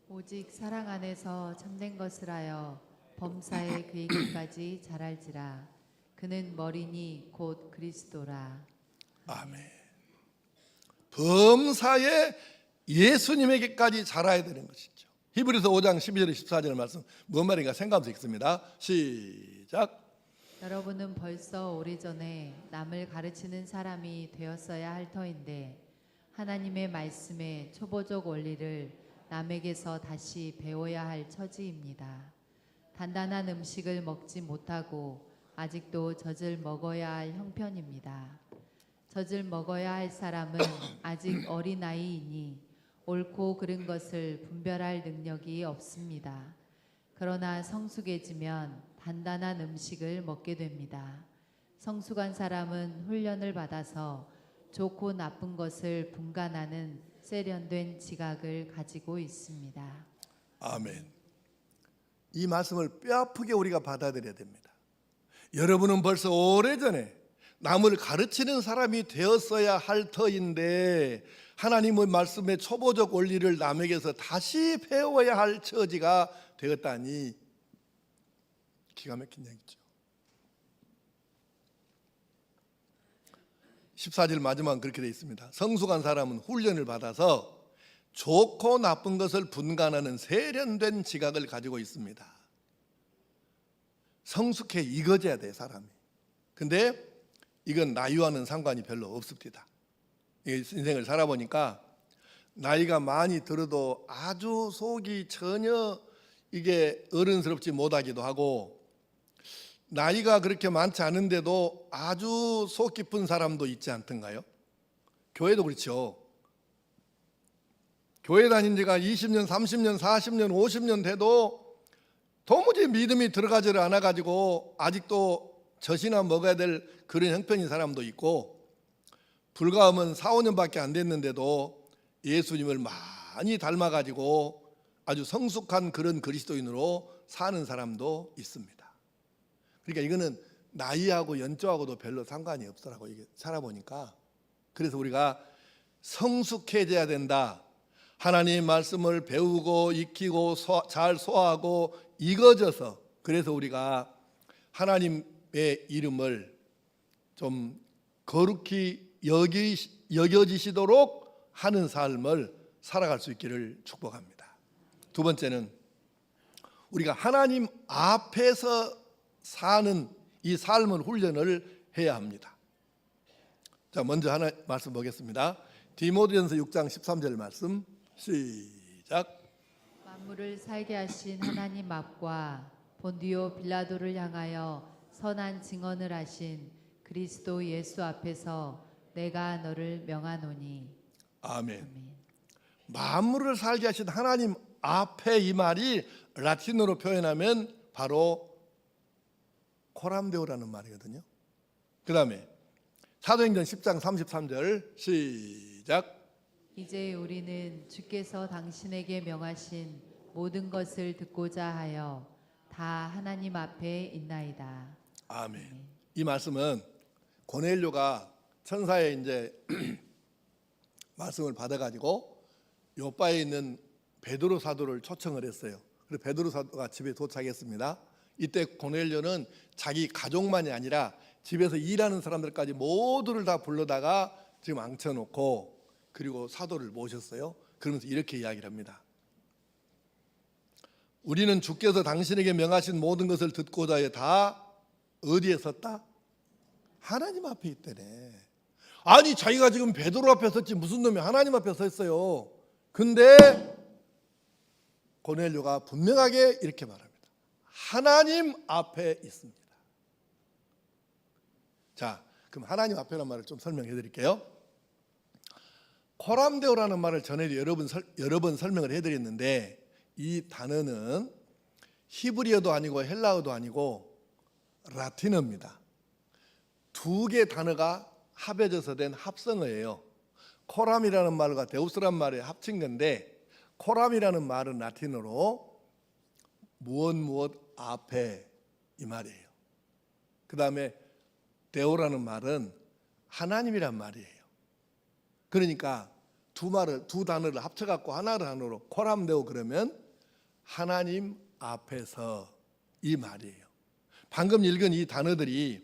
Speaker 3: 오직 사랑 안에서 참된 것을 하여 범사에 그에게까지 자랄지라. 그는 머리니 곧 그리스도라.
Speaker 2: 아멘. 범사에 예수님에게까지 자라야 되는 것이죠. 히브리서 5장 12절 14절 말씀 뭔 말인가 생각하면서 읽습니다. 시작.
Speaker 3: 여러분은 벌써 오래전에 남을 가르치는 사람이 되었어야 할 터인데 하나님의 말씀의 초보적 원리를 남에게서 다시 배워야 할 처지입니다. 단단한 음식을 먹지 못하고 아직도 젖을 먹어야 할 형편입니다. 젖을 먹어야 할 사람은 아직 어린아이이니 옳고 그른 것을 분별할 능력이 없습니다. 그러나 성숙해지면 단단한 음식을 먹게 됩니다. 성숙한 사람은 훈련을 받아서 좋고 나쁜 것을 분간하는 세련된 지각을 가지고 있습니다.
Speaker 2: 아멘. 이 말씀을 뼈아프게 우리가 받아들여야 됩니다. 여러분은 벌써 오래전에 남을 가르치는 사람이 되었어야 할 터인데 하나님의 말씀의 초보적 원리를 남에게서 다시 배워야 할 처지가 되었다니 기가 막힌 얘기죠. 14절 마지막은 그렇게 되어 있습니다. 성숙한 사람은 훈련을 받아서 좋고 나쁜 것을 분간하는 세련된 지각을 가지고 있습니다. 성숙해 익어져야 돼 사람이. 근데 이건 나이와는 상관이 별로 없습니다. 인생을 살아보니까 나이가 많이 들어도 아주 속이 전혀 이게 어른스럽지 못하기도 하고, 나이가 그렇게 많지 않은데도 아주 속 깊은 사람도 있지 않던가요? 교회도 그렇죠. 교회 다닌 지가 20년, 30년, 40년, 50년 돼도 도무지 믿음이 들어가지를 않아가지고 아직도 젖이나 먹어야 될 그런 형편인 사람도 있고, 불과하면 4, 5년밖에 안 됐는데도 예수님을 많이 닮아가지고 아주 성숙한 그런 그리스도인으로 사는 사람도 있습니다. 그러니까 이거는 나이하고 연조하고도 별로 상관이 없더라고, 이게 살아보니까. 그래서 우리가 성숙해져야 된다. 하나님 말씀을 배우고 익히고 잘 소화하고 익어져서, 그래서 우리가 하나님의 이름을 좀 거룩히 여겨지시도록 하는 삶을 살아갈 수 있기를 축복합니다. 두 번째는 우리가 하나님 앞에서 사는 이 삶을 훈련을 해야 합니다. 자, 먼저 하나 말씀 보겠습니다. 디모데전서 6장 13절 말씀 시작.
Speaker 3: 만물을 살게 하신 하나님 앞과 본디오 빌라도를 향하여 선한 증언을 하신 그리스도 예수 앞에서 내가 너를 명하노니.
Speaker 2: 아멘.
Speaker 3: 아멘.
Speaker 2: 만물을 살게 하신 하나님 앞에, 이 말이 라틴어로 표현하면 바로 코람데오라는 말이거든요. 그 다음에 사도행전 10장 33절 시작.
Speaker 3: 이제 우리는 주께서 당신에게 명하신 모든 것을 듣고자 하여 다 하나님 앞에 있나이다.
Speaker 2: 아멘. 이 말씀은 고넬료가 천사의 이제 말씀을 받아가지고 요바에 있는 베드로 사도를 초청을 했어요. 그래서 베드로 사도가 집에 도착했습니다. 이때 고넬료는 자기 가족만이 아니라 집에서 일하는 사람들까지 모두를 다 불러다가 지금 앉혀놓고 그리고 사도를 모셨어요. 그러면서 이렇게 이야기를 합니다. 우리는 주께서 당신에게 명하신 모든 것을 듣고자 해 다 어디에 섰다? 하나님 앞에 있대네. 아니 자기가 지금 베드로 앞에 섰지 무슨 놈이 하나님 앞에 섰어요. 근데 고넬료가 분명하게 이렇게 말합니다. 하나님 앞에 있습니다. 자, 그럼 하나님 앞에라는 말을 좀 설명해 드릴게요. 코람데오라는 말을 전에도 여러 번 설명을 해드렸는데, 이 단어는 히브리어도 아니고 헬라어도 아니고 라틴어입니다. 두 개 단어가 합해져서 된 합성어예요. 코람이라는 말과 데우스란 말이 합친 건데, 코람이라는 말은 라틴어로 무엇 앞에 이 말이에요. 그 다음에 데오라는 말은 하나님이란 말이에요. 그러니까 두 단어를 합쳐갖고 하나를 단어로 코람데오 그러면 하나님 앞에서 이 말이에요. 방금 읽은 이 단어들이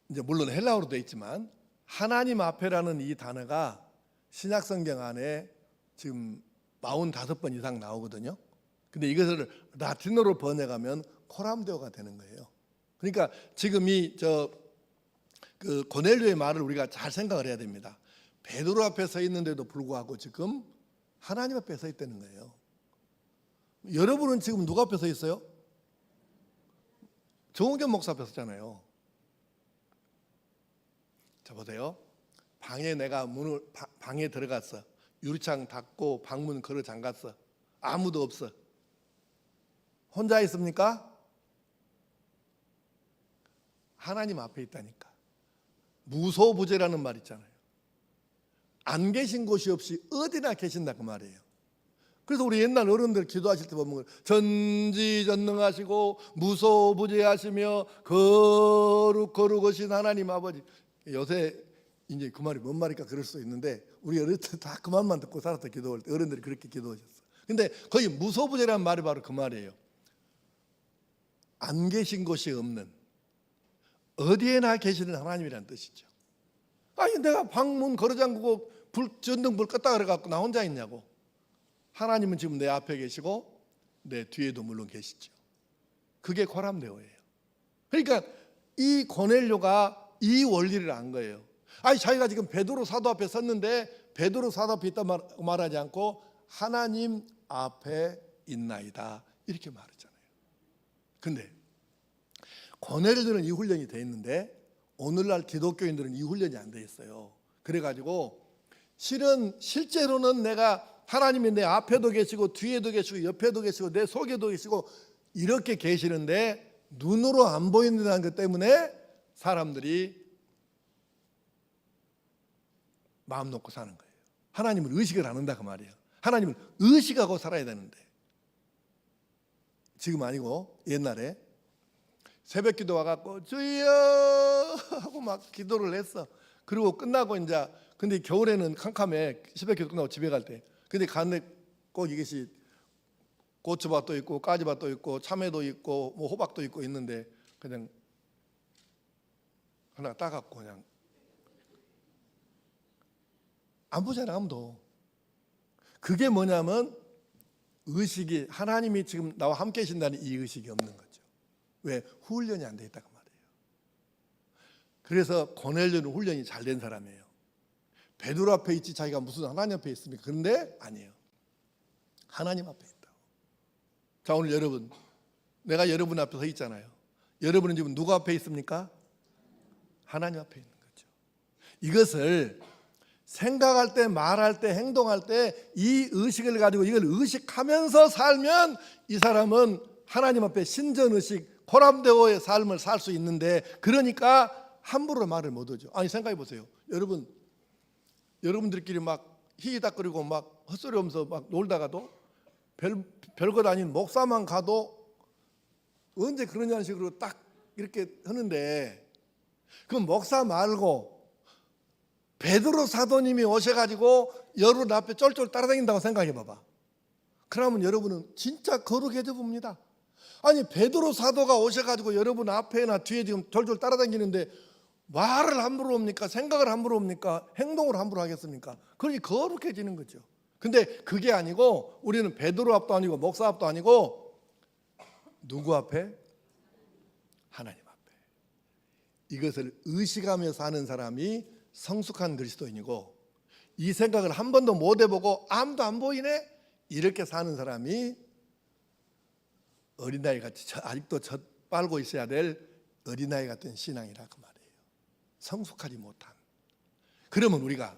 Speaker 2: 이제 물론 헬라어로 되어 있지만 하나님 앞에라는 이 단어가 신약성경 안에 지금 45번 이상 나오거든요. 근데 이것을 라틴어로 번역하면 코람데오가 되는 거예요. 그러니까 지금 그 고넬료의 말을 우리가 잘 생각을 해야 됩니다. 베드로 앞에 서 있는데도 불구하고 지금 하나님 앞에 서 있다는 거예요. 여러분은 지금 누가 앞에 서 있어요? 정우겸 목사 앞에 섰잖아요. 자 보세요. 방에 들어갔어. 유리창 닫고 방문 걸어 잠갔어. 아무도 없어. 혼자 있습니까? 하나님 앞에 있다니까. 무소부재라는 말 있잖아요. 안 계신 곳이 없이 어디나 계신다 그 말이에요. 그래서 우리 옛날 어른들 기도하실 때 보면 전지전능하시고 무소부재하시며 거룩하신 하나님 아버지. 요새 이제 그 말이 뭔 말일까 그럴 수 있는데 우리 어릴 때 다 그 말만 듣고 살았다 기도할 때 어른들이 그렇게 기도하셨어. 근데 거의 무소부재라는 말이 바로 그 말이에요. 안 계신 곳이 없는, 어디에나 계시는 하나님이라는 뜻이죠. 아니 내가 방문 걸어 잠그고 전등불 껐다 그래갖고 나 혼자 있냐고. 하나님은 지금 내 앞에 계시고 내 뒤에도 물론 계시죠. 그게 고람대오예요. 그러니까 이 고넬료가 이 원리를 안 거예요. 아니 자기가 지금 베드로 사도 앞에 섰는데 베드로 사도 앞에 있다 말하지 않고 하나님 앞에 있나이다 이렇게 말하잖아요. 근데 고넬료는 이 훈련이 돼 있는데 오늘날 기독교인들은 이 훈련이 안 돼 있어요. 그래가지고 실제로는 내가 하나님이 내 앞에도 계시고 뒤에도 계시고 옆에도 계시고 내 속에도 계시고 이렇게 계시는데 눈으로 안 보인다는 것 때문에 사람들이 마음 놓고 사는 거예요. 하나님을 의식을 안 한다 그 말이에요. 하나님을 의식하고 살아야 되는데 지금 아니고 옛날에 새벽 기도 와갖고 주여 하고 막 기도를 했어. 그리고 끝나고 이제 근데 겨울에는 캄캄해. 새벽 기도 끝나고 집에 갈 때. 근데 갔는데 꼭 이것이 고추밭도 있고 가지밭도 있고 참외도 있고 뭐 호박도 있고 있는데 그냥 하나 따갖고 그냥 안 보잖아 아무도. 그게 뭐냐면 의식이 하나님이 지금 나와 함께 계신다는 이 의식이 없는 거죠. 왜? 훈련이 안 돼 있다고 말이에요. 그래서 고넬료는 훈련이 잘 된 사람이에요. 베드로 앞에 있지 자기가 무슨 하나님 앞에 있습니까? 그런데 아니에요. 하나님 앞에 있다고. 자 오늘 여러분 내가 여러분 앞에 서 있잖아요. 여러분은 지금 누구 앞에 있습니까? 하나님 앞에 있는 거죠. 이것을 생각할 때 말할 때 행동할 때 이 의식을 가지고 이걸 의식하면서 살면 이 사람은 하나님 앞에 신전의식 고람대오의 삶을 살 수 있는데 그러니까 함부로 말을 못 하죠. 아니 생각해 보세요. 여러분들끼리 막 희희닥거리고 막 헛소리 하면서 막 놀다가도 별것 아닌 목사만 가도 언제 그러냐는 식으로 딱 이렇게 하는데 그럼 목사 말고 베드로 사도님이 오셔가지고 여러분 앞에 쫄쫄 따라다닌다고 생각해 봐봐. 그러면 여러분은 진짜 거룩해져 봅니다. 아니 베드로 사도가 오셔가지고 여러분 앞에나 뒤에 지금 졸졸 따라다니는데 말을 함부로 합니까? 생각을 함부로 합니까? 행동을 함부로 하겠습니까? 그러니 거룩해지는 거죠. 근데 그게 아니고 우리는 베드로 앞도 아니고 목사 앞도 아니고 누구 앞에? 하나님 앞에. 이것을 의식하며 사는 사람이 성숙한 그리스도인이고 이 생각을 한 번도 못 해보고 아무도 안 보이네? 이렇게 사는 사람이 어린아이 같이 아직도 젖 빨고 있어야 될 어린아이 같은 신앙이라 그 말이에요. 성숙하지 못한. 그러면 우리가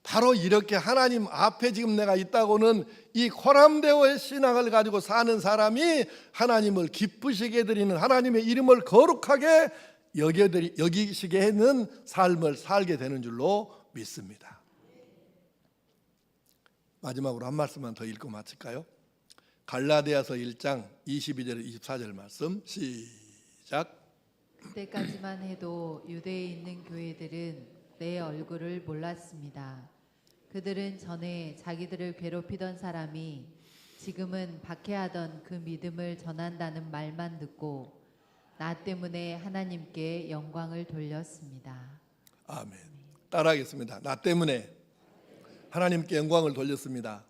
Speaker 2: 바로 이렇게 하나님 앞에 지금 내가 있다고는 이 고람대오의 신앙을 가지고 사는 사람이 하나님을 기쁘시게 드리는 하나님의 이름을 거룩하게 여기시게 하는 삶을 살게 되는 줄로 믿습니다. 마지막으로 한 말씀만 더 읽고 마칠까요? 갈라디아서 1장 22절 24절 말씀 시작.
Speaker 3: 그때까지만 해도 유대에 있는 교회들은 내 얼굴을 몰랐습니다. 그들은 전에 자기들을 괴롭히던 사람이 지금은 박해하던 그 믿음을 전한다는 말만 듣고 나 때문에 하나님께 영광을 돌렸습니다.
Speaker 2: 아멘. 따라하겠습니다. 나 때문에 하나님께 영광을 돌렸습니다.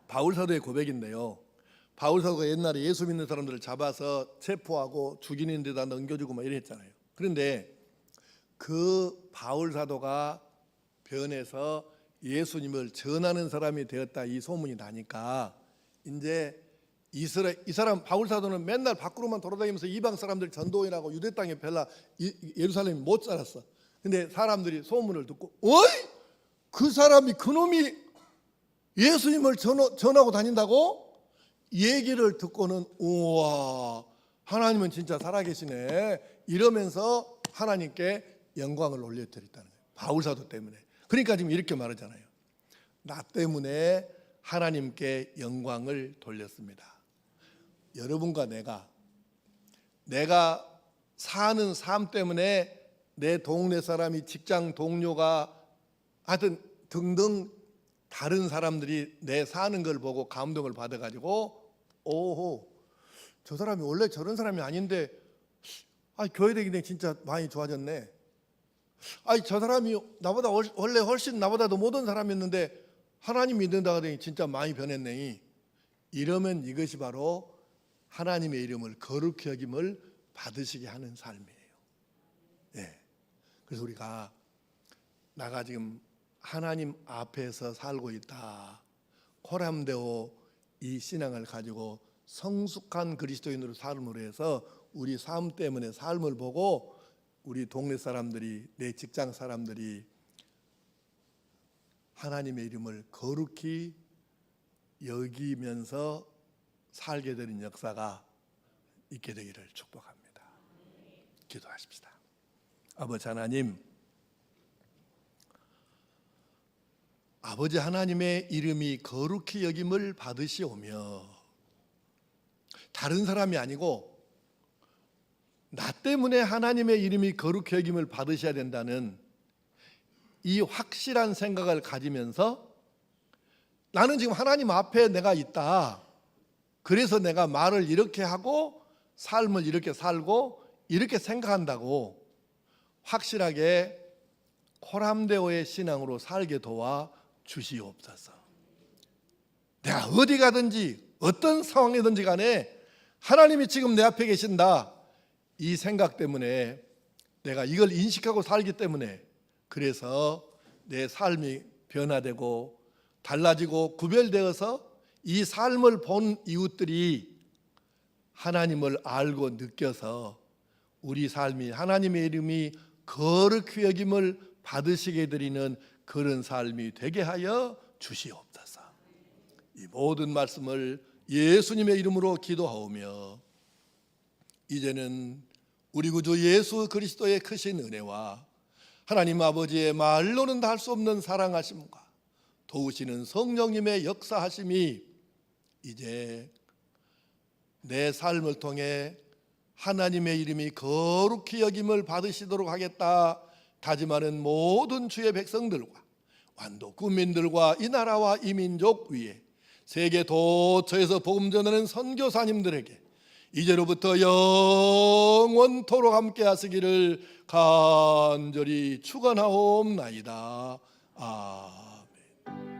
Speaker 2: 바울 사도의 고백인데요. 바울 사도가 옛날에 예수 믿는 사람들을 잡아서 체포하고 죽이는 데다 넘겨주고 막 이랬잖아요. 그런데 그 바울 사도가 변해서 예수님을 전하는 사람이 되었다 이 소문이 나니까 이제 이 사람 바울 사도는 맨날 밖으로만 돌아다니면서 이방 사람들 전도인하고 유대 땅에 별로 예루살렘에 못 살았어. 근데 사람들이 소문을 듣고 어이? 그 사람이 그놈이 예수님을 전하고 다닌다고? 얘기를 듣고는 우와 하나님은 진짜 살아계시네 이러면서 하나님께 영광을 올려드렸다는 거예요. 바울 사도 때문에. 그러니까 지금 이렇게 말하잖아요. 나 때문에 하나님께 영광을 돌렸습니다. 여러분과 내가 사는 삶 때문에 내 동네 사람이 직장 동료가 하여튼 등등 다른 사람들이 내 사는 걸 보고 감동을 받아가지고 오호 저 사람이 원래 저런 사람이 아닌데 교회 다니기 진짜 많이 좋아졌네 아니 저 사람이 나보다 원래 훨씬 나보다도 모든 사람이었는데 하나님 믿는다 하더니 진짜 많이 변했네. 이러면 이것이 바로 하나님의 이름을 거룩히 여김을 받으시게 하는 삶이에요. 예. 그래서 우리가 나가 지금 하나님 앞에서 살고 있다. 코람데오 이 신앙을 가지고 성숙한 그리스도인으로 삶으로 해서 우리 삶 때문에 삶을 보고 우리 동네 사람들이, 내 직장 사람들이 하나님의 이름을 거룩히 여기면서 살게 되는 역사가 있게 되기를 축복합니다. 기도하십시다. 아버지 하나님, 아버지 하나님의 이름이 거룩히 여김을 받으시오며 다른 사람이 아니고 나 때문에 하나님의 이름이 거룩히 여김을 받으셔야 된다는 이 확실한 생각을 가지면서 나는 지금 하나님 앞에 내가 있다. 그래서 내가 말을 이렇게 하고 삶을 이렇게 살고 이렇게 생각한다고 확실하게 코람데오의 신앙으로 살게 도와 주시옵소서. 내가 어디 가든지 어떤 상황이든지 간에 하나님이 지금 내 앞에 계신다. 이 생각 때문에 내가 이걸 인식하고 살기 때문에 그래서 내 삶이 변화되고 달라지고 구별되어서 이 삶을 본 이웃들이 하나님을 알고 느껴서 우리 삶이 하나님의 이름이 거룩히 여김을 받으시게 드리는 그런 삶이 되게 하여 주시옵소서. 이 모든 말씀을 예수님의 이름으로 기도하오며 이제는 우리 구주 예수 그리스도의 크신 은혜와 하나님 아버지의 말로는 다 할 수 없는 사랑하심과 도우시는 성령님의 역사하심이 이제 내 삶을 통해 하나님의 이름이 거룩히 여김을 받으시도록 하겠다 다짐하는 모든 주의 백성들과 완도 국민들과 이 나라와 이 민족 위에 세계 도처에서 복음 전하는 선교사님들에게 이제로부터 영원토록 함께 하시기를 간절히 축원하옵나이다. 아멘.